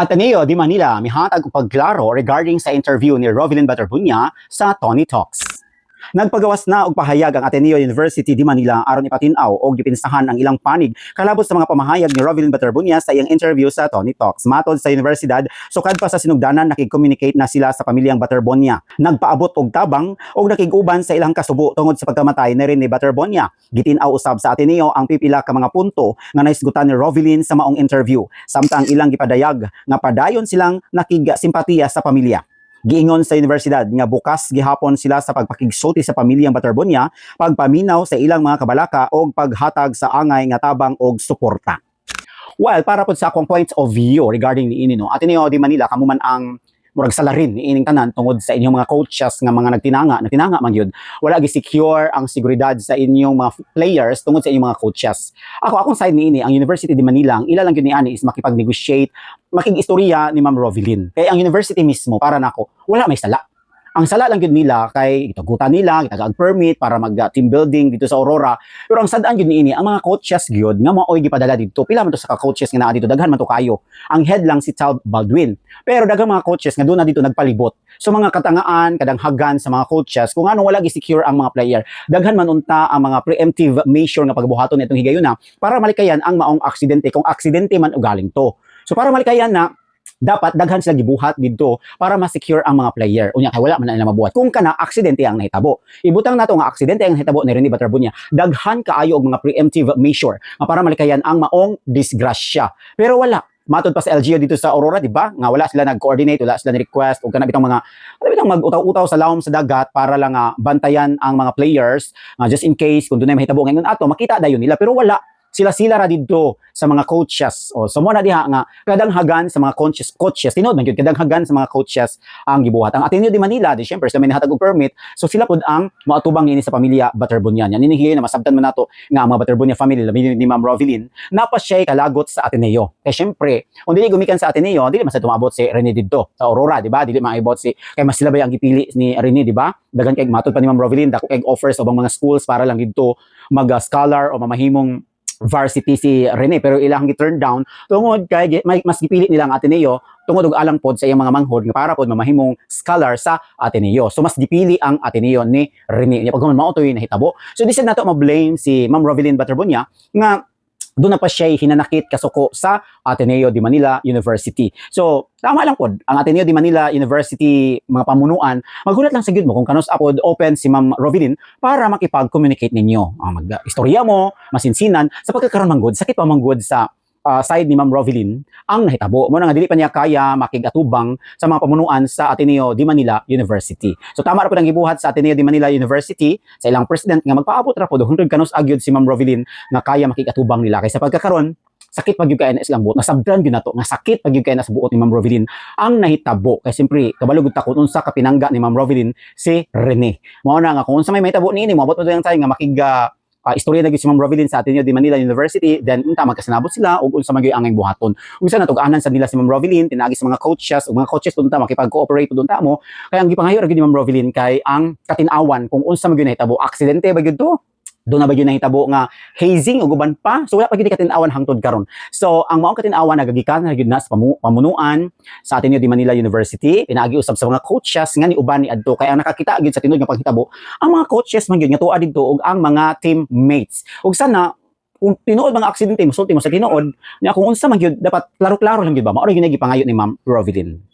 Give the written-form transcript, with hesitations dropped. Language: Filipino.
Ateneo de Manila mihatag og pagklaro regarding sa interview ni Rovilyn Baterbuña sa Tony Talks. Nagpagawas na og pahayag ang Ateneo University de Manila aron ipatinaw og gipinsahan ang ilang panig kalabot sa mga pamahayag ni Rovilyn Baterbuña sa iyang interview sa Tony Talks. Matod sa universidad, sukad pa sa sinugdanan nakig-communicate na sila sa pamilyang Baterbuña. Nagpaabot og tabang og nakig-uban sa ilang kasubo tungod sa pagkamatay ni Rene Baterbuña. Gitinaw usab sa Ateneo ang pipila ka mga punto nga naisgutan ni Rovilyn sa maong interview, samtang ilang gipadayag nga padayon silang nakig-simpatiya sa pamilya. Giingon sa universidad nga bukas gihapon sila sa pagpakigsulti sa pamilyang Baterbuña, pagpaminaw sa ilang mga kabalaka o paghatag sa angay nga tabang og suporta. Well, para po sa akong points of view regarding ni ini no, Ateneo de Manila kamo man ang murag salarin ni ining tanan tungod sa inyong mga coaches nga mga nagtinanga man gyud. Wala gi-secure ang seguridad sa inyong mga players tungod sa inyong mga coaches. Akong side ni ini ang University de Manila, ang ila lang gyud ni ani is makipag-negotiate, makig-istorya ni Ma'am Rovilyn. Kay ang university mismo para nako wala may sala. Ang sala lang yun nila kay itagutan nila, itagag permit para mag-team building dito sa Aurora. Pero ang sadaan yun ini, ang mga coaches gyud nga maoy gipadala dito. Pila man to sa coaches nga naa dito, daghan man to kayo. Ang head lang si Tal Baldwin. Pero daghang mga coaches nga doon na dito nagpalibot. So mga katangaan, kadanghagan sa mga coaches kung ano wala gi-secure ang mga player. Daghan man unta ang mga preemptive measure nga pagbuhaton nitong higayuna para malikayan ang maong aksidente kung aksidente man ugaling to. So para malikayan na dapat daghan sila gibuhat didto para ma-secure ang mga player. Unya kay wala man na mabuhat. Kung kana aksidente ang nahitabo. Ibutang nato nga aksidente ang nahitabo ni Rene Baterbuña. Daghan kaayo og mga preemptive measure nga para malikayan ang maong disgrasya. Pero wala. Matod pa sa LGU dito sa Aurora, di ba? Nga wala sila nag-coordinate, wala sila ni-request o kana bitang mga mag-utaw-utaw sa lawom sa dagat para lang bantayan ang mga players just in case kung dunay mahitabo ngayon ato makita dayon nila. Pero wala sila ra didto sa mga coaches o so mo na diha nga kadanghagan sa mga coaches tinod man gyud kadanghagan sa mga coaches ang gibuhat ang Ateneo de Manila di syempre sila may nahatag og permit so sila pud ang moatubang ini sa pamilya Baterbuña yan hinihingi na masabtan man nato nga ang mga Baterbuña family labi ni Ma'am Rovilyn napa siya kalagot sa Ateneo kay syempre kung dili gumikan sa Ateneo dili man sa tumabot si Rene didto sa Aurora di ba dili maibot si kay mas sila ba ang gipili ni Rene di ba dagan kay matod pa ni Ma'am Rovilyn dako kay offers ubang mga schools para lang didto mag-scholar o mamahimong varsity si Rene pero ilang gi-turn down tungod kay mas gipili nila ang Ateneo tungod og alang pod sa iyang mga manghod nga para pod mamahimong scholar sa Ateneo. So mas gipili ang Ateneo ni Rene. Nya paghuman mao toy nahitabo. So di sad nato ma-blame si Ma'am Rovilyn Baterbuña nga doon na pa siya hinanakit kasuko sa Ateneo de Manila University. So, tama lang po, ang Ateneo de Manila University, mga pamunuan, magulat lang sa gyud mo kung kanos apod open si Ma'am Rovilyn para makipag-communicate ninyo. Mag-istorya mo, masinsinan, sa pagkakaroon manggod, sakit pa manggod sa side ni Ma'am Rovilyn ang nahitabo mo na nga dili pa niya kaya makigatubang sa mga pamunuan sa Ateneo de Manila University. So tama ra pud ang gibuhat sa Ateneo de Manila University sa ilang president nga magpaabot ra pud hundred kanos agyod si Ma'am Rovilyn nga kaya makigatubang nila kaysa pagkakaron sakit pag gyud kay na silang buot nasabdan gyud nato nga sakit pag gyud kay na sa buot ni Ma'am Rovilyn ang nahitabo kay simpre kabalo gud ta kun unsa ka pinangga ni Ma'am Rovilyn si Rene mao na nga kung unsa may mahitabo niini moabot mo lang tayo nga makiga istorya na gyud si Ma'am Rovilyn sa Ateneo de Manila University then unta magkasanabot sila ug unsa man gyud ang buhaton unsa natug-anan sa nila si Ma'am Rovilyn tinagi sa mga coaches ug mga coaches unta makipag-cooperate pud unta mo kaya ang gipangayo ra gyud ni Ma'am Rovilyn kay ang katin-awan kung unsa man gyud nahitabo aksidente ba gyud to doon na ba yun nahitabo nga hazing o guban pa so wala pa gyud katin-awan hangtod karon so ang maong katin-awan nagagikan na gyud na sa pamunuan sa Ateneo de Manila University pinaagi usab sa mga coaches nga ni uban ni adto kay ang nakakita gyud sa tinud nga paghitabo ang mga coaches man gyud nga tuwa didto ug ang mga teammates ug sana kung tinuod mga aksidente mosulti mo sa tinuod nya kung unsa man gyud dapat klaro-klaro lang gyud ba mao ra gyud gipangayo ni Ma'am Rovilyn.